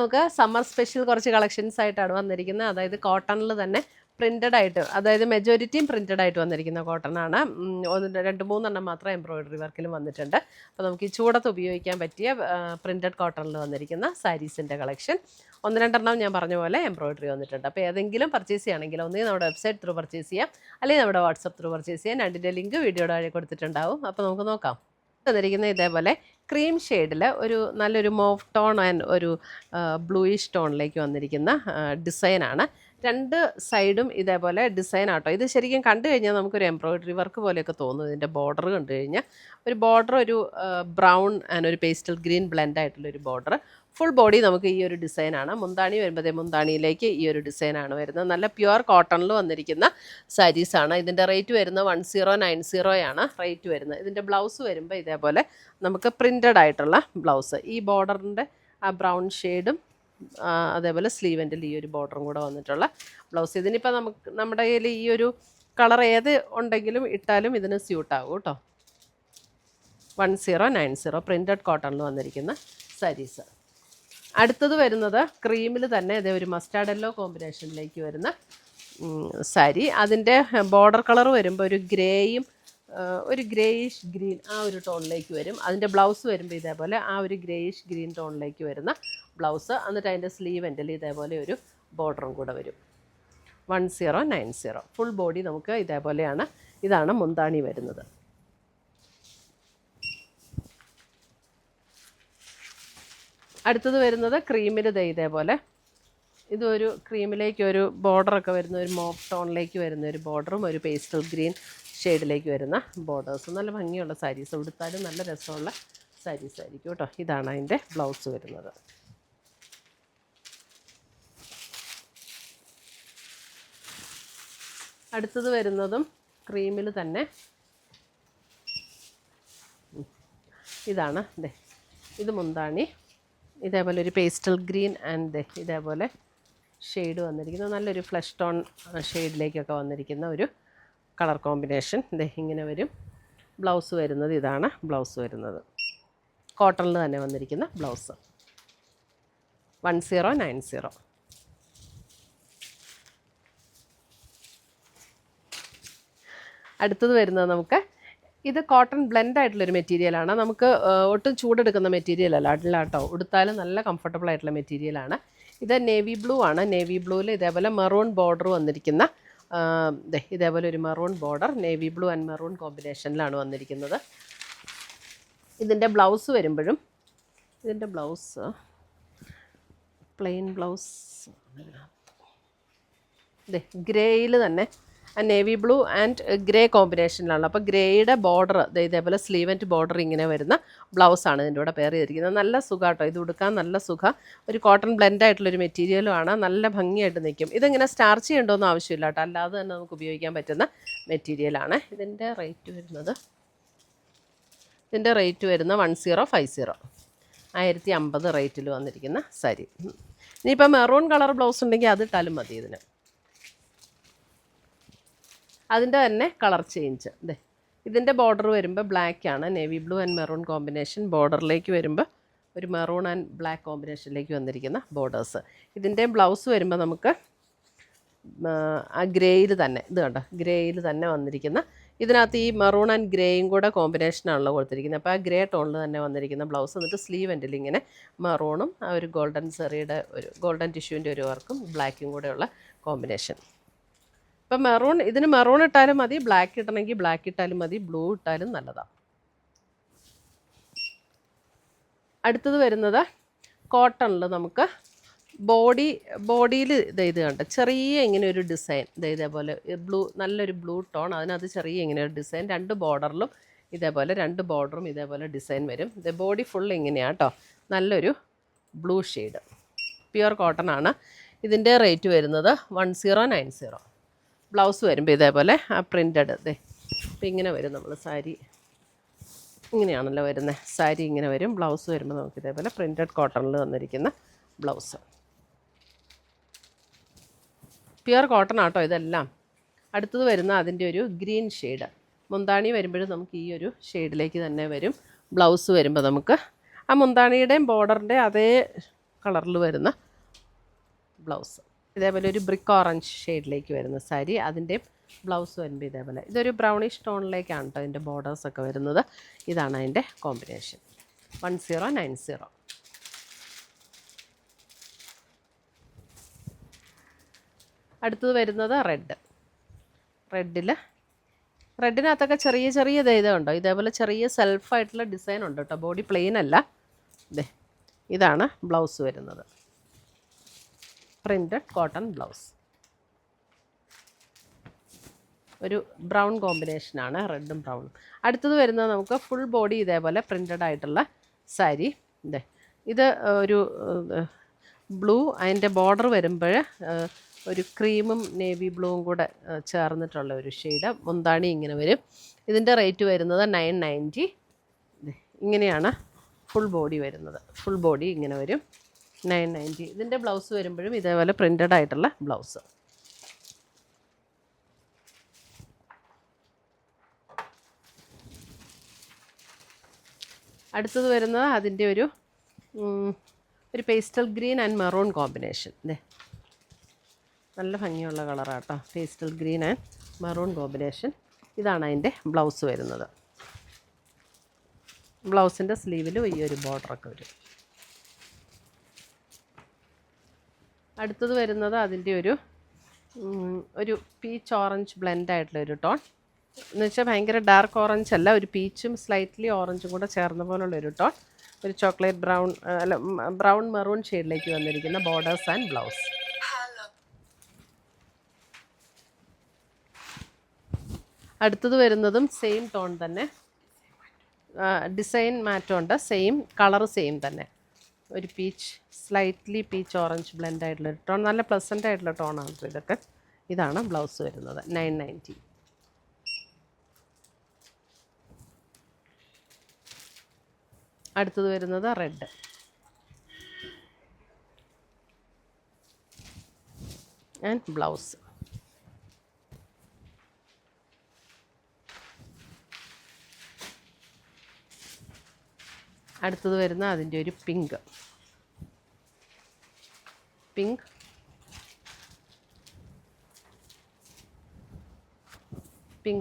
നമുക്ക് summer special കുറച്ച് collections ആയിട്ടാണ് വന്നിരിക്കുന്നത്. അതായത് കോട്ടണിൽ തന്നെ പ്രിൻറ്റഡ് ആയിട്ട്, അതായത് മെജോറിറ്റിയും പ്രിൻറ്റഡ് ആയിട്ട് വന്നിരിക്കുന്ന കോട്ടണാണ്. 2-3 മാത്രം എംബ്രോയിഡറി വർക്കിലും വന്നിട്ടുണ്ട്. അപ്പോൾ നമുക്ക് ഈ ചൂടത്ത് ഉപയോഗിക്കാൻ പറ്റിയ പ്രിൻറ്റഡ് കോട്ടണിൽ വന്നിരിക്കുന്ന സാരീസിൻ്റെ കളക്ഷൻ 1-2 ഞാൻ പറഞ്ഞ പോലെ എംബ്രോയിഡറി വന്നിട്ടുണ്ട്. അപ്പോൾ ഏതെങ്കിലും പർച്ചേസ് ചെയ്യുകയാണെങ്കിൽ ഒന്നുകിൽ നമ്മുടെ വെബ്സൈറ്റ് ത്രൂ പർച്ചേസ് ചെയ്യാം, അല്ലെങ്കിൽ നമ്മുടെ വാട്സപ്പ് ത്രൂ പർച്ചേസ് ചെയ്യാം. രണ്ടിൻ്റെ ലിങ്ക് വീഡിയോയുടെ താഴെ കൊടുത്തിട്ടുണ്ടാവും. അപ്പോൾ നമുക്ക് നോക്കാം. വന്നിരിക്കുന്നത് ഇതേപോലെ ക്രീം ഷെയ്ഡിൽ ഒരു നല്ലൊരു മോവ് ടോൺ ആൻഡ് ഒരു ബ്ലൂയിഷ് ടോണിലേക്ക് വന്നിരിക്കുന്ന ഡിസൈനാണ്. 2 സൈഡും ഇതേപോലെ ഡിസൈൻ ആട്ടോ. ഇത് ശരിക്കും കണ്ടു കഴിഞ്ഞാൽ നമുക്കൊരു എംബ്രോയിഡറി വർക്ക് പോലെയൊക്കെ തോന്നും. ഇതിൻ്റെ ബോർഡർ കണ്ടു കഴിഞ്ഞാൽ ഒരു ബോർഡർ ഒരു ബ്രൗൺ ആൻഡ് ഒരു പേസ്റ്റൽ ഗ്രീൻ ബ്ലെൻഡ് ആയിട്ടുള്ളൊരു ബോർഡർ. ഫുൾ ബോഡി നമുക്ക് ഈ ഒരു ഡിസൈനാണ്. മുന്താണി വരുമ്പോഴത്തേ മുന്താണിയിലേക്ക് ഈ ഒരു ഡിസൈനാണ് വരുന്നത്. നല്ല പ്യുവർ കോട്ടണിൽ വന്നിരിക്കുന്ന സാരീസാണ്. ഇതിൻ്റെ റേറ്റ് വരുന്നത് 1090 ആണ് റേറ്റ് വരുന്നത്. ഇതിൻ്റെ ബ്ലൗസ് വരുമ്പോൾ ഇതേപോലെ നമുക്ക് പ്രിൻറ്റഡ് ആയിട്ടുള്ള ബ്ലൗസ്, ഈ ബോർഡറിൻ്റെ ആ ബ്രൗൺ ഷെയ്ഡും അതേപോലെ സ്ലീവെൻ്റിൽ ഈ ഒരു ബോർഡറും കൂടെ വന്നിട്ടുള്ള ബ്ലൗസ്. ഇതിനിപ്പോൾ നമ്മുടെ കയ്യിൽ ഈ ഒരു കളർ ഏത് ഉണ്ടെങ്കിലും ഇട്ടാലും ഇതിന് സ്യൂട്ടാകും കേട്ടോ. 1090 പ്രിൻറ്റഡ് കോട്ടണിൽ വന്നിരിക്കുന്ന സാരീസ്. അടുത്തത് വരുന്നത് ക്രീമിൽ തന്നെ ഇതേ ഒരു മസ്റ്റാർഡ് യെല്ലോ കോമ്പിനേഷനിലേക്ക് വരുന്ന സാരി. അതിൻ്റെ ബോർഡർ കളർ വരുമ്പോൾ ഒരു ഗ്രേയും ഒരു ഗ്രേയിഷ് ഗ്രീൻ ആ ഒരു ടോണിലേക്ക് വരും. അതിൻ്റെ ബ്ലൗസ് വരുമ്പോൾ ഇതേപോലെ ആ ഒരു ഗ്രേയിഷ് ഗ്രീൻ ടോണിലേക്ക് വരുന്ന ബ്ലൗസ്. എന്നിട്ട് അതിൻ്റെ സ്ലീവ് എൻഡിൽ ഇതേപോലെ ഒരു ബോർഡറും കൂടെ വരും. 1090 ഫുൾ ബോഡി നമുക്ക് ഇതേപോലെയാണ്. ഇതാണ് മുന്താണി വരുന്നത്. അടുത്തത് വരുന്നത് ക്രീമിൽ ഇതേപോലെ ഇതൊരു ക്രീമിലേക്ക് ഒരു ബോർഡറൊക്കെ വരുന്ന ഒരു മോപ്പ് ടോണിലേക്ക് വരുന്ന ഒരു ബോർഡറും ഒരു പേസ്റ്റൽ ഗ്രീൻ ഷെയ്ഡിലേക്ക് വരുന്ന ബോർഡേഴ്സും. നല്ല ഭംഗിയുള്ള സാരീസ്, ഉടുത്താലും നല്ല രസമുള്ള സാരീസ് ആയിരിക്കും കേട്ടോ. ഇതാണ് അതിൻ്റെ ബ്ലൗസ് വരുന്നത്. അടുത്തത് വരുന്നതും ക്രീമിൽ തന്നെ ഇതാണ്. ഇത് മുന്താണി ഇതേപോലെ ഒരു പേസ്റ്റൽ ഗ്രീൻ ആൻഡ് ഇതേപോലെ ഷെയ്ഡ് വന്നിരിക്കുന്നത്. നല്ലൊരു ഫ്ലഷ് ടോൺ ഷെയ്ഡിലേക്കൊക്കെ വന്നിരിക്കുന്ന ഒരു കളർ കോമ്പിനേഷൻ. ഇങ്ങനെ വരും. ബ്ലൗസ് വരുന്നത് ഇതാണ് ബ്ലൗസ് വരുന്നത്. കോട്ടണിൽ തന്നെ വന്നിരിക്കുന്ന ബ്ലൗസ്. 1090. അടുത്തത് വരുന്നത് നമുക്ക് ഇത് കോട്ടൺ ബ്ലെൻഡ് ആയിട്ടുള്ളൊരു മെറ്റീരിയലാണ്. നമുക്ക് ഒട്ടും ചൂടെടുക്കുന്ന മെറ്റീരിയൽ അല്ല കേട്ടോ. ഉടുത്താലും നല്ല കംഫർട്ടബിൾ ആയിട്ടുള്ള മെറ്റീരിയലാണ്. ഇത് നേവി ബ്ലൂ ആണ്. നേവി ബ്ലൂവിൽ ഇതേപോലെ മെറൂൺ ബോർഡർ വന്നിരിക്കുന്ന ഇതേപോലെ ഒരു maroon border navy blue and maroon കോമ്പിനേഷനിലാണ് വന്നിരിക്കുന്നത്. ഇതിൻ്റെ ബ്ലൗസ് വരുമ്പോഴും ഇതിൻ്റെ ബ്ലൗസ് പ്ലെയിൻ ബ്ലൗസ് ഗ്രേയിൽ തന്നെ നേവി ബ്ലൂ ആൻഡ് ഗ്രേ കോമ്പിനേഷനിലാണ്. അപ്പോൾ ഗ്രേയുടെ ബോർഡർ ഇതേപോലെ സ്ലീവ് ആൻഡ് ബോർഡർ ഇങ്ങനെ വരുന്ന ബ്ലൗസാണ് ഇതിൻ്റെ കൂടെ പെയർ ചെയ്തിരിക്കുന്നത്. നല്ല സുഖമാട്ടോ ഇത് ഉടുക്കാൻ, നല്ല സുഖം. ഒരു കോട്ടൺ ബ്ലെൻഡ് ആയിട്ടുള്ളൊരു മെറ്റീരിയലുമാണ്. നല്ല ഭംഗിയായിട്ട് നിൽക്കും. ഇതിങ്ങനെ സ്റ്റാർച്ച് ചെയ്യേണ്ടതൊന്നും ആവശ്യമില്ല കേട്ടോ, അല്ലാതെ തന്നെ നമുക്ക് ഉപയോഗിക്കാൻ പറ്റുന്ന മെറ്റീരിയലാണ്. ഇതിൻ്റെ റേറ്റ് വരുന്നത് 1050 1050 റേറ്റിൽ വന്നിരിക്കുന്ന സാരി. ഇനിയിപ്പോൾ മെറൂൺ കളർ ബ്ലൗസ് ഉണ്ടെങ്കിൽ അത് ഇട്ടാലും മതി. അതിൻ്റെ തന്നെ കളർ ചേഞ്ച്. ഇതിൻ്റെ ബോർഡർ വരുമ്പോൾ ബ്ലാക്കാണ്. Navy blue and maroon combination. ബോർഡറിലേക്ക് വരുമ്പോൾ ഒരു മെറൂൺ ആൻഡ് ബ്ലാക്ക് കോമ്പിനേഷനിലേക്ക് വന്നിരിക്കുന്ന ബോർഡേഴ്സ്. ഇതിൻ്റെ ബ്ലൗസ് വരുമ്പോൾ നമുക്ക് ആ ഗ്രേയിൽ തന്നെ കണ്ടോ, ഗ്രേയിൽ തന്നെ വന്നിരിക്കുന്ന, ഇതിനകത്ത് ഈ മെറൂൺ ആൻഡ് ഗ്രേയും കൂടെ കോമ്പിനേഷനാണല്ലോ കൊടുത്തിരിക്കുന്നത്. അപ്പോൾ ആ ഗ്രേ ടോണിൽ തന്നെ വന്നിരിക്കുന്ന ബ്ലൗസ്. എന്നിട്ട് സ്ലീവ് എൻഡിൽ ഇങ്ങനെ മെറൂണും ആ ഒരു ഗോൾഡൻ സെറിയുടെ ഒരു ഗോൾഡൻ ടിഷ്യൂവിൻ്റെ ഒരു വർക്കും ബ്ലാക്കും കൂടെയുള്ള കോമ്പിനേഷൻ. ഇപ്പം ഇതിന് മെറൂൺ ഇട്ടാലും മതി, ബ്ലാക്ക് ഇട്ടണമെങ്കിൽ ബ്ലാക്ക് ഇട്ടാലും മതി, ബ്ലൂ ഇട്ടാലും നല്ലതാണ്. അടുത്തത് വരുന്നത് കോട്ടണിൽ നമുക്ക് ബോഡിയിൽ ഇത് കണ്ട ചെറിയ ഇങ്ങനെ ഒരു ഡിസൈൻ ഇതേപോലെ നല്ലൊരു ബ്ലൂ ടോൺ, അതിനകത്ത് ചെറിയ ഇങ്ങനെ ഒരു ഡിസൈൻ. 2 ബോർഡറിലും ഇതേപോലെ 2 ബോർഡറും ഇതേപോലെ ഡിസൈൻ വരും. ബോഡി ഫുൾ ഇങ്ങനെയാണ് കേട്ടോ. നല്ലൊരു ബ്ലൂ ഷെയ്ഡ് പ്യുവർ കോട്ടൺ ആണ്. ഇതിൻ്റെ റേറ്റ് വരുന്നത് 1090. ബ്ലൗസ് വരുമ്പോൾ ഇതേപോലെ ആ പ്രിൻറ്റഡ് അപ്പോൾ ഇങ്ങനെ വരും. നമ്മൾ സാരി ഇങ്ങനെയാണല്ലോ വരുന്നത്. സാരി ഇങ്ങനെ വരും. ബ്ലൗസ് വരുമ്പോൾ നമുക്ക് ഇതേപോലെ പ്രിൻറ്റഡ് കോട്ടണിൽ വന്നിരിക്കുന്ന ബ്ലൗസ്. പ്യുവർ കോട്ടൺ ആട്ടോ ഇതെല്ലാം. അടുത്തത് വരുന്ന അതിൻ്റെ ഒരു ഗ്രീൻ ഷെയ്ഡ്. മുന്താണി വരുമ്പോഴും നമുക്ക് ഈ ഒരു ഷെയ്ഡിലേക്ക് തന്നെ വരും. ബ്ലൗസ് വരുമ്പോൾ നമുക്ക് ആ മുന്താണിയുടെയും ബോർഡറിൻ്റെ അതേ കളറിൽ വരുന്ന ബ്ലൗസ്. ഇതേപോലെ ഒരു ബ്രിക്ക് ഓറഞ്ച് ഷെയ്ഡിലേക്ക് വരുന്ന സാരി, അതിൻ്റെ ബ്ലൗസ് വരുമ്പോൾ ഇതേപോലെ ഇതൊരു ബ്രൗണിഷ് ടോണിലേക്കാണ് കേട്ടോ ഇതിൻ്റെ ബോർഡേഴ്സൊക്കെ വരുന്നത്. ഇതാണ് അതിൻ്റെ കോമ്പിനേഷൻ. 1090. അടുത്തത് വരുന്നത് റെഡിനകത്തൊക്കെ ചെറിയ ചെറിയ ഇതുണ്ടോ, ഇതേപോലെ ചെറിയ സെൽഫായിട്ടുള്ള ഡിസൈൻ ഉണ്ട് കേട്ടോ. ബോഡി പ്ലെയിൻ അല്ല. ഇതാണ് ബ്ലൗസ് വരുന്നത്. Printed cotton blouse. ഒരു ബ്രൗൺ കോമ്പിനേഷനാണ്, റെഡും ബ്രൗണും. അടുത്തത് വരുന്നത് നമുക്ക് ഫുൾ ബോഡി ഇതേപോലെ പ്രിൻറ്റഡ് ആയിട്ടുള്ള സാരി. ഇത് ഒരു ബ്ലൂ, അതിൻ്റെ ബോർഡർ വരുമ്പോൾ ഒരു ക്രീമും നേവി ബ്ലൂവും കൂടെ ചേർന്നിട്ടുള്ള ഒരു ഷെയ്ഡ്. മുന്താണി ഇങ്ങനെ വരും. ഇതിൻ്റെ റേറ്റ് വരുന്നത് 990. ഇങ്ങനെയാണ് ഫുൾ ബോഡി വരുന്നത്. ഫുൾ ബോഡി ഇങ്ങനെ വരും, 990. ഇതിൻ്റെ ബ്ലൗസ് വരുമ്പോഴും ഇതേപോലെ പ്രിൻറ്റഡ് ആയിട്ടുള്ള ബ്ലൗസ്. അടുത്തത് വരുന്നത് അതിൻ്റെ ഒരു pastel green and maroon combination. നല്ല ഭംഗിയുള്ള കളറാട്ടോ, pastel green and maroon combination. ഇതാണ് അതിൻ്റെ ബ്ലൗസ് വരുന്നത്. ബ്ലൗസിൻ്റെ സ്ലീവിലും ഈ ഒരു ബോർഡറൊക്കെ വരും. അടുത്തത് വരുന്നത് അതിൻ്റെ ഒരു പീച്ച് ഓറഞ്ച് ബ്ലെൻഡ് ആയിട്ടുള്ള ഒരു ടോൺ. എന്ന് വെച്ചാൽ ഭയങ്കര ഡാർക്ക് ഓറഞ്ച് അല്ല, ഒരു പീച്ചും സ്ലൈറ്റ്ലി ഓറഞ്ചും കൂടെ ചേർന്ന പോലുള്ളൊരു ടോൺ. ഒരു ചോക്ലേറ്റ് ബ്രൗൺ മെറൂൺ ഷെയ്ഡിലേക്ക് വന്നിരിക്കുന്ന ബോർഡേഴ്സ് ആൻഡ് ബ്ലൗസ്. അടുത്തത് വരുന്നതും സെയിം ടോൺ തന്നെ, ഡിസൈൻ മാറ്റമുണ്ട്, സെയിം കളർ സെയിം തന്നെ. ഒരു സ്ലൈറ്റ്ലി പീച്ച് ഓറഞ്ച് ബ്ലെൻഡ് ആയിട്ടുള്ള ടോൺ. നല്ല പ്ലസൻ്റ് ആയിട്ടുള്ള ടോണാണ് ഇതൊക്കെ. ഇതാണ് ബ്ലൗസ് വരുന്നത്, 990. അടുത്തത് വരുന്നത് റെഡ്. And blouse. അടുത്തത് വരുന്ന അതിൻ്റെ ഒരു പിങ്ക്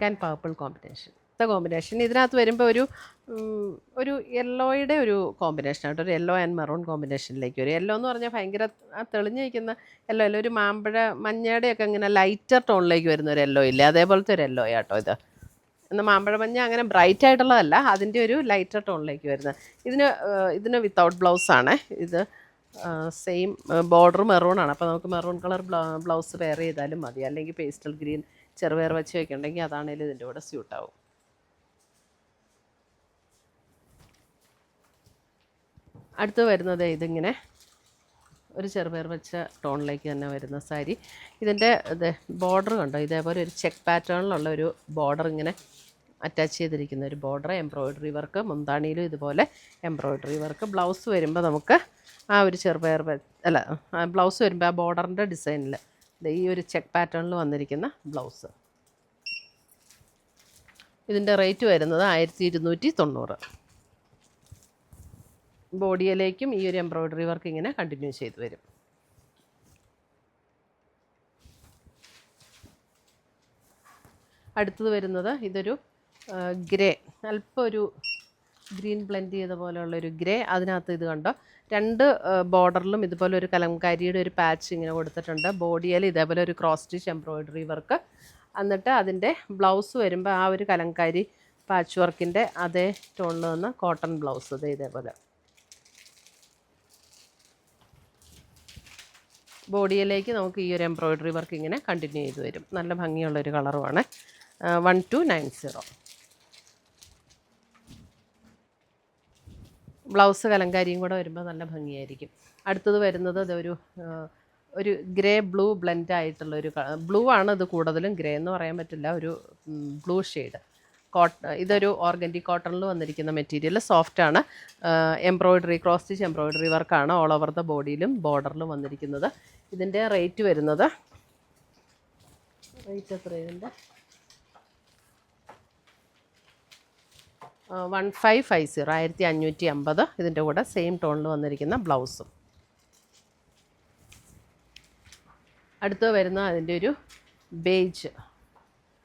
ആൻഡ് പർപ്പിൾ കോമ്പിനേഷൻ. ഇതിനകത്ത് വരുമ്പോൾ ഒരു യെല്ലോയുടെ ഒരു കോമ്പിനേഷനായിട്ട്, ഒരു യെല്ലോ ആൻഡ് മെറൂൺ കോമ്പിനേഷനിലേക്ക് വരും. യെല്ലോ എന്ന് പറഞ്ഞാൽ ഭയങ്കര തെളിഞ്ഞ് നിൽക്കുന്ന യെല്ലോ അല്ല, ഒരു മഞ്ഞയുടെയൊക്കെ ഇങ്ങനെ ലൈറ്റർ ടോണിലേക്ക് വരുന്ന ഒരു യെല്ലോ ഇല്ലേ, അതേപോലത്തെ ഒരു യെല്ലോ ആട്ടോ ഇത്. എന്നാൽ മാമ്പഴ മഞ്ഞ അങ്ങനെ ബ്രൈറ്റ് ആയിട്ടുള്ളതല്ല, അതിൻ്റെ ഒരു ലൈറ്റർ ടോണിലേക്ക് വരുന്നത്. ഇതിന് വിത്തൗട്ട് ബ്ലൗസാണ്. ഇത് സെയിം ബോർഡർ മെറൂണാണ്. അപ്പോൾ നമുക്ക് മെറൂൺ കളർ ബ്ലൗസ് വെയർ ചെയ്താലും മതി, അല്ലെങ്കിൽ പേസ്റ്റൽ ഗ്രീൻ ചെറുപയർ വെച്ച് വയ്ക്കുന്നുണ്ടെങ്കിൽ അതാണെങ്കിലും ഇതിൻ്റെ കൂടെ സ്യൂട്ടാവും. അടുത്ത് വരുന്നത് ഇതിങ്ങനെ ഒരു ചെറുപയർ വെച്ച ടോണിലേക്ക് തന്നെ വരുന്ന സാരി. ഇതിൻ്റെ ബോർഡർ കണ്ടോ, ഇതേപോലെ ഒരു ചെക്ക് പാറ്റേണിലുള്ള ഒരു ബോർഡർ ഇങ്ങനെ അറ്റാച്ച് ചെയ്തിരിക്കുന്ന ഒരു ബോർഡർ, എംബ്രോയ്ഡറി വർക്ക്. മുന്താണിയിലും ഇതുപോലെ എംബ്രോയ്ഡറി വർക്ക്. ബ്ലൗസ് വരുമ്പോൾ നമുക്ക് ആ ഒരു ബ്ലൗസ് വരുമ്പോൾ ആ ബോർഡറിൻ്റെ ഡിസൈനിൽ ഈ ഒരു ചെക്ക് പാറ്റേണിൽ വന്നിരിക്കുന്ന ബ്ലൗസ്. ഇതിൻ്റെ റേറ്റ് വരുന്നത് 1290. ബോഡിയിലേക്കും ഈ ഒരു എംബ്രോയ്ഡറി വർക്ക് ഇങ്ങനെ കണ്ടിന്യൂ ചെയ്ത് വരും. അടുത്തത് വരുന്നത് ഇതൊരു ഗ്രേ, അല്പം ഒരു ഗ്രീൻ ബ്ലെൻഡ് ചെയ്ത പോലെയുള്ളൊരു ഗ്രേ. അതിനകത്ത് ഇത് കണ്ടോ, രണ്ട് ബോർഡറിലും ഇതുപോലെ ഒരു കലംകാരിയുടെ ഒരു പാച്ച് ഇങ്ങനെ കൊടുത്തിട്ടുണ്ട്. ബോഡിയിൽ ഇതേപോലെ ഒരു ക്രോസ് സ്റ്റിച്ച് എംബ്രോയ്ഡറി വർക്ക്. എന്നിട്ട് അതിൻ്റെ ബ്ലൗസ് വരുമ്പോൾ ആ ഒരു കലംകാരി പാച്ച് വർക്കിൻ്റെ അതേ ടോണിൽ നിന്ന് കോട്ടൺ ബ്ലൗസ് ഇതേപോലെ. ബോഡിയിലേക്ക് നമുക്ക് ഈ ഒരു എംബ്രോയ്ഡറി വർക്ക് ഇങ്ങനെ കണ്ടിന്യൂ ചെയ്ത് വരും. നല്ല ഭംഗിയുള്ളൊരു കളറുമാണ്. 1290. ബ്ലൗസ് കലങ്കാരിയും കൂടെ വരുമ്പോൾ നല്ല ഭംഗിയായിരിക്കും. അടുത്തത് വരുന്നത് ഒരു ഗ്രേ ബ്ലൂ ബ്ലെൻഡ് ആയിട്ടുള്ളൊരു ബ്ലൂ ആണ്. ഇത് കൂടുതലും ഗ്രേ എന്ന് പറയാൻ പറ്റില്ല, ഒരു ബ്ലൂ ഷെയ്ഡ്. ഇതൊരു ഓർഗൻഡി കോട്ടണിൽ വന്നിരിക്കുന്ന മെറ്റീരിയൽ, സോഫ്റ്റാണ്. എംബ്രോയ്ഡറി ക്രോസ് സ്റ്റിച്ച് എംബ്രോയ്ഡറി വർക്കാണ് ഓൾ ഓവർ ദ ബോഡിയിലും ബോർഡറിലും വന്നിരിക്കുന്നത്. ഇതിൻ്റെ റേറ്റ് വരുന്നത് എത്രയുണ്ട്, 1550, 1550. ഇതിൻ്റെ കൂടെ സെയിം ടോണിൽ വന്നിരിക്കുന്ന ബ്ലൗസും. അടുത്ത് വരുന്ന അതിൻ്റെ ഒരു beige,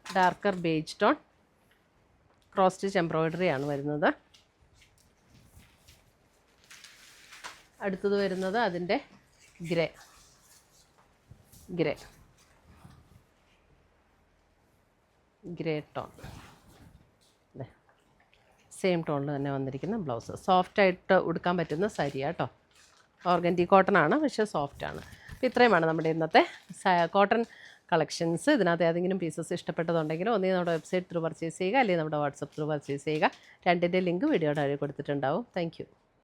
darker beige tone cross stitch embroidery ആണ് വരുന്നത്. അടുത്തത് വരുന്നത് അതിൻ്റെ ഗ്രേ ടോൺ, സെയിം ടോണിൽ തന്നെ വന്നിരിക്കുന്ന ബ്ലൗസ്. സോഫ്റ്റായിട്ട് ഉടുക്കാൻ പറ്റുന്ന സാരിയാണ് കേട്ടോ. ഓർഗൻഡി കോട്ടൺ ആണ്, പക്ഷേ സോഫ്റ്റാണ്. അപ്പോൾ ഇത്രയുമാണ് നമ്മുടെ ഇന്നത്തെ കോട്ടൺ കളക്ഷൻസ്. ഇതിനകത്ത് ഏതെങ്കിലും പീസസ് ഇഷ്ടപ്പെട്ടതുണ്ടെങ്കിൽ ഒന്നേ നമ്മുടെ വെബ്സൈറ്റ് ത്രൂ പർച്ചേസ് ചെയ്യുക, അല്ലെങ്കിൽ നമ്മുടെ വാട്സപ്പ് ത്രൂ പർച്ചേസ് ചെയ്യുക. രണ്ടിൻ്റെ ലിങ്ക് വീഡിയോയുടെ താഴെ കൊടുത്തിട്ടുണ്ടാവും. താങ്ക്